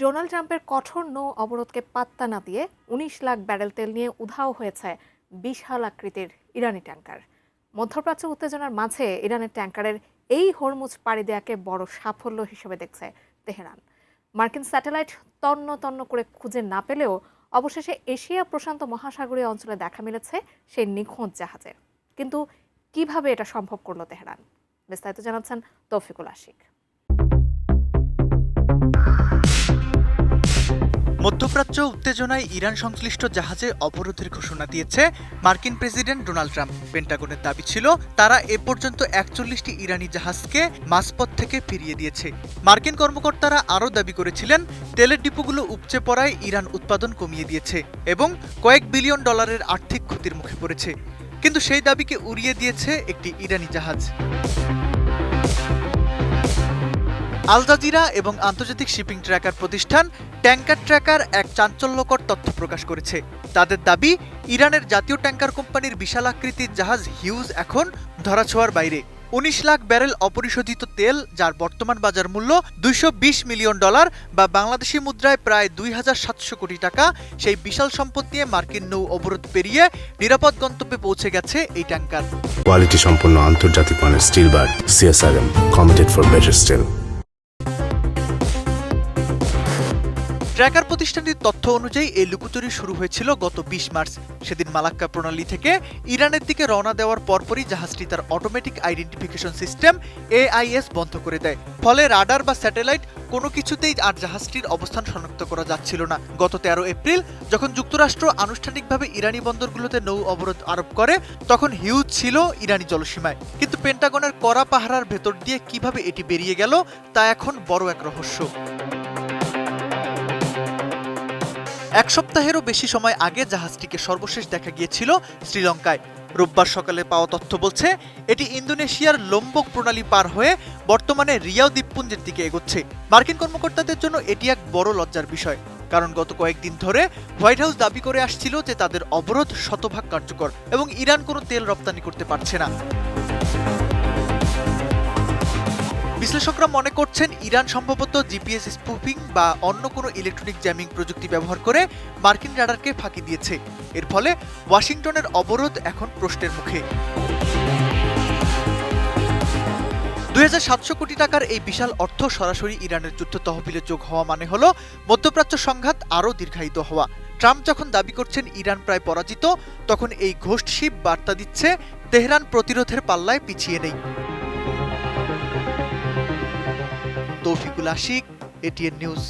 Donald ট্রাম্পের কঠোর নৌ অবরোধকে পাত্তা না দিয়ে ১৯ লাখ ব্যারেল তেল নিয়ে উধাও হয়েছে বিশাল আকৃতির ইরানি ট্যাঙ্কার। মধ্যপ্রাচ্য উত্তেজনার মাঝে ইরানের ট্যাঙ্কারের এই হরমুজ পাড়ি দেয়াকে বড় সাফল্য হিসেবে দেখছে তেহরান। মার্কিন স্যাটেলাইট তন্ন তন্ন করে খুঁজে না পেলেও অবশেষে এশিয়া প্রশান্ত মহাসাগরীয় অঞ্চলে দেখা মিলেছে সেই নিখোঁজ জাহাজের। কিন্তু কিভাবে এটা সম্ভব করলো তেহরান? বিস্তারিত জানাচ্ছেন তৌফিকুল আশিক। মধ্যপ্রাচ্য উত্তেজনায় ইরান সংশ্লিষ্ট জাহাজে অবরোধের ঘোষণা দিয়েছে মার্কিন প্রেসিডেন্ট ডোনাল্ড ট্রাম্প। পেন্টাগনের দাবি ছিল তারা এ পর্যন্ত ৪১টি ইরানি জাহাজকে মাঝপথ থেকে ফিরিয়ে দিয়েছে। মার্কিন কর্মকর্তারা আরও দাবি করেছিলেন তেলের ডিপোগুলো উপচে পড়ায় ইরান উৎপাদন কমিয়ে দিয়েছে এবং কয়েক বিলিয়ন ডলারের আর্থিক ক্ষতির মুখে পড়েছে। কিন্তু সেই দাবিকে উড়িয়ে দিয়েছে একটি ইরানি জাহাজ। আল জাজিরা এবং আন্তর্জাতিক শিপিং ট্র্যাকার প্রতিষ্ঠান ট্যাঙ্কার ট্র্যাকার এক চাঞ্চল্যকর তথ্য প্রকাশ করেছে। তাদের দাবি, ইরানের জাতীয় ট্যাঙ্কার কোম্পানির বিশাল আকৃতির জাহাজ হিউজ এখন ধরাছোঁয়ার বাইরে। ১৯ লাখ ব্যারেল অপরিশোধিত তেল, যার বর্তমান বাজার মূল্য $২২০ মিলিয়ন বা বাংলাদেশি মুদ্রায় প্রায় ২৭০০ কোটি টাকা, সেই বিশাল সম্পদ নিয়ে মার্কিন নৌ অবরোধ পেরিয়ে নিরাপদ গন্তব্যে পৌঁছে গেছে এই ট্যাঙ্কার। কোয়ালিটি সম্পন্ন আন্তর্জাতিক মানের still bar CSRM, committed for better still. Tracker প্রতিষ্ঠানটির তথ্য অনুযায়ী এই লুকোচুরি শুরু হয়েছিল গত ২০ মার্চ। সেদিন মালাক্কা প্রণালী থেকে ইরানের দিকে রওনা দেওয়ার পরপরই জাহাজটি তার অটোমেটিক আইডেন্টিফিকেশন সিস্টেম AIS বন্ধ করে দেয়। ফলে রাডার বা স্যাটেলাইট কোনো কিছুতেই আর জাহাজটির অবস্থান শনাক্ত করা যাচ্ছিল না। গত ১৩ এপ্রিল যখন যুক্তরাষ্ট্র আনুষ্ঠানিকভাবে ইরানি বন্দরগুলোতে নৌ অবরোধ আরোপ করে, তখন হিউজ ছিল ইরানি জলসীমায়। কিন্তু পেন্টাগনের কড়া পাহারার ভেতর দিয়ে কিভাবে এটি বেরিয়ে গেল তা এখন বড় এক রহস্য। এক সপ্তাহেরও বেশি সময় আগে জাহাজটিকে সর্বশেষ দেখা গিয়েছিল শ্রীলঙ্কায়। রোববার সকালে পাওয়া তথ্য বলছে এটি ইন্দোনেশিয়ার লোম্বক প্রণালী পার হয়ে বর্তমানে রিয়াও দ্বীপপুঞ্জের দিকে এগোচ্ছে। মার্কিন কর্মকর্তাদের জন্য এটি এক বড় লজ্জার বিষয়, কারণ গত কয়েকদিন ধরে হোয়াইট হাউস দাবি করে আসছিল যে তাদের অবরোধ শতভাগ কার্যকর এবং ইরান কোনো তেল রপ্তানি করতে পারছে না। বিশ্লেষকরা মনে করছেন ইরান সম্ভবত GPS স্পুফিং বা অন্য কোনো ইলেকট্রনিক জ্যামিং প্রযুক্তি ব্যবহার করে মার্কিন রাডারকে ফাঁকি দিয়েছে। এর ফলে ওয়াশিংটনের অবরোধ এখন প্রশ্নের মুখে। ২৭০০ কোটি টাকার এই বিশাল অর্থ সরাসরি ইরানের যুদ্ধ তহবিলে যোগ হওয়া মানে হলো মধ্যপ্রাচ্য সংঘাত আরও দীর্ঘায়িত হওয়া। ট্রাম্প যখন দাবি করছেন ইরান প্রায় পরাজিত, তখন এই ঘোস্ট শিপ বার্তা দিচ্ছে তেহরান প্রতিরোধের পাল্লায় পিছিয়ে নেই। Toufiqul Ashiq, ATN news.